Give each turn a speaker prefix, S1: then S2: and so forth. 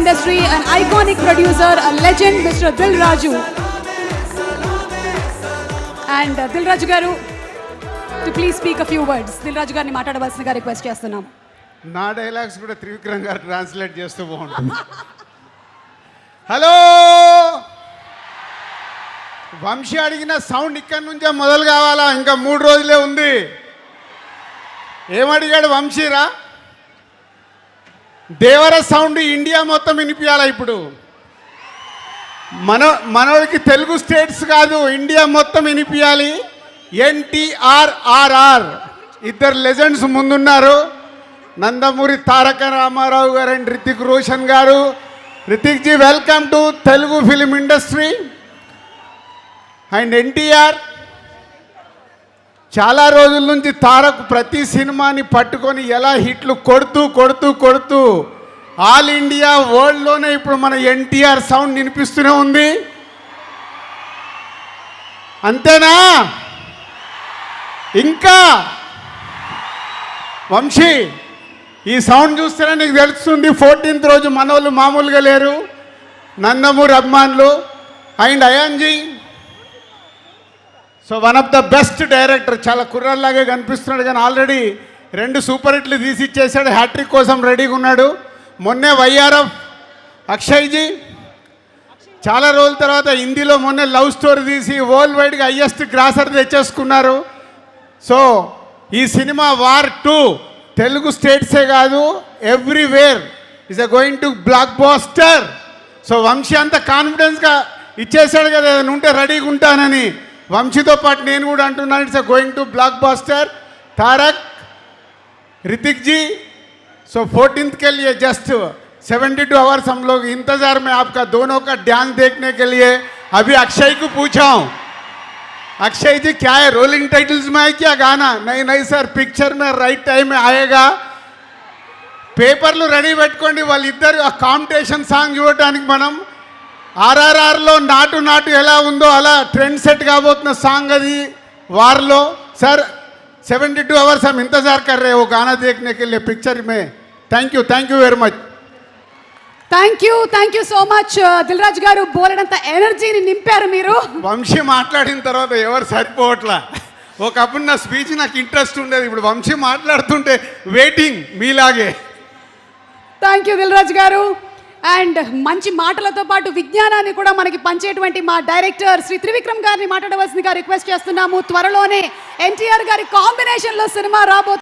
S1: industry, an iconic producer, a legend, Mr. Dil Raju. And Dil Raju garu, to please speak a few words. Dil Raju garni maatadavasilga request chestunam.
S2: నా dialogues కూడా త్రివిక్రమ్ గారు translate చేస్తూ బాగుంటుంది. Hello, Vamsi అడిగిన sound ఇక్కడి నుంచే మొదలు కావాలా? ఇంకా 3 రోజులే ఉంది. ఏమడిగాడు వంశీరా? దేవర సౌండ్ ఇండియా మొత్తం వినిపించాలా? ఇప్పుడు మనోడికి తెలుగు స్టేట్స్ కాదు, ఇండియా మొత్తం వినిపించాలి. NTRRR ఇద్దరు లెజెండ్స్ ముందున్నారు. నందమూరి తారక రామారావు గారు అండ్ రితిక్ రోషన్ గారు. Hrithik ji, welcome to Telugu film industry. And NTR చాలా రోజుల నుంచి తారక్ ప్రతి సినిమాని పట్టుకొని ఎలా హిట్లు కొడుతూ ఆల్ ఇండియా వరల్డ్లోనే ఇప్పుడు మన ఎన్టీఆర్ సౌండ్ వినిపిస్తూనే ఉంది. అంతేనా? ఇంకా వంశీ, ఈ సౌండ్ చూస్తేనే నీకు తెలుస్తుంది 14th రోజు మనోళ్ళు మామూలుగా లేరు. నందమూరి అభిమానులు అండ్ అయాన్జీ, so one of the best director. చాలా కుర్రాల్లాగే కనిపిస్తున్నాడు కానీ ఆల్రెడీ 2 సూపర్ హిట్లు తీసి ఇచ్చేసాడు. హ్యాట్రిక్ కోసం రెడీగా ఉన్నాడు. మొన్నే వైఆర్ఎఫ్ అక్షయ్జీ చాలా రోజుల తర్వాత హిందీలో మొన్నే లవ్ స్టోరీ తీసి వరల్డ్ వైడ్గా హైయెస్ట్ గ్రాసర్ తెచ్చేసుకున్నారు. సో ఈ సినిమా వార్ 2 తెలుగు స్టేట్సే కాదు, everywhere is going to blockbuster. So Vamshi అంత కాన్ఫిడెన్స్గా ఇచ్చేసాడు కదా, ఏదైనా ఉంటే రెడీగా ఉంటానని. వంశీతో పాటు నేను కూడా అంటున్నాను, it's going to blockbuster. Tarak, Hrithik ji, so 14th के लिए जस्ट 72 आवर्स हम लोग इंतज़ार में आपका दोनों का डांस देखने के लिए. अभी अक्षय को पूछा हूँ, अक्षय जी क्या है, रोलिंग टाइटल्स में है क्या गाना? नहीं सर, पिक्चर में राइट टाइम में आएगा. పేపర్లు రెడీ పెట్టుకోండి. వాళ్ళిద్దరు ఆ కాంపిటీషన్ సాంగ్ చూడటానికి మనం RRRలో నాటు ఎలా ఉందో అలా ట్రెండ్ సెట్ కాబోతున్న సాంగ్ అది వార్లో. सर 72 आवर्स हम इंतजार कर रहे हैं वो गाना देखने के लिए पिक्चर में. Thank you very much.
S1: Thank you so much Dil Raju garu. బోలెడంత ఎనర్జీని నింపారు మీరు.
S2: వంశీ మాట్లాడిన తర్వాత ఎవరు సరిపోవట్లా. ఒకప్పుడు నా స్పీచ్ నాకు ఇంట్రెస్ట్ ఉండేది, ఇప్పుడు వంశీ మాట్లాడుతుంటే వెయిటింగ్ మీలాగే.
S1: థ్యాంక్ యూ దిల్ రాజు గారు. అండ్ మంచి మాటలతో పాటు విజ్ఞానాన్ని కూడా మనకి పంచేటువంటి మా డైరెక్టర్ శ్రీ త్రివిక్రమ్ గారిని మాట్లాడవలసిందిగా రిక్వెస్ట్ చేస్తున్నాము. త్వరలోనే ఎన్టీఆర్ గారి కాంబినేషన్లో సినిమా రాబోతుంది.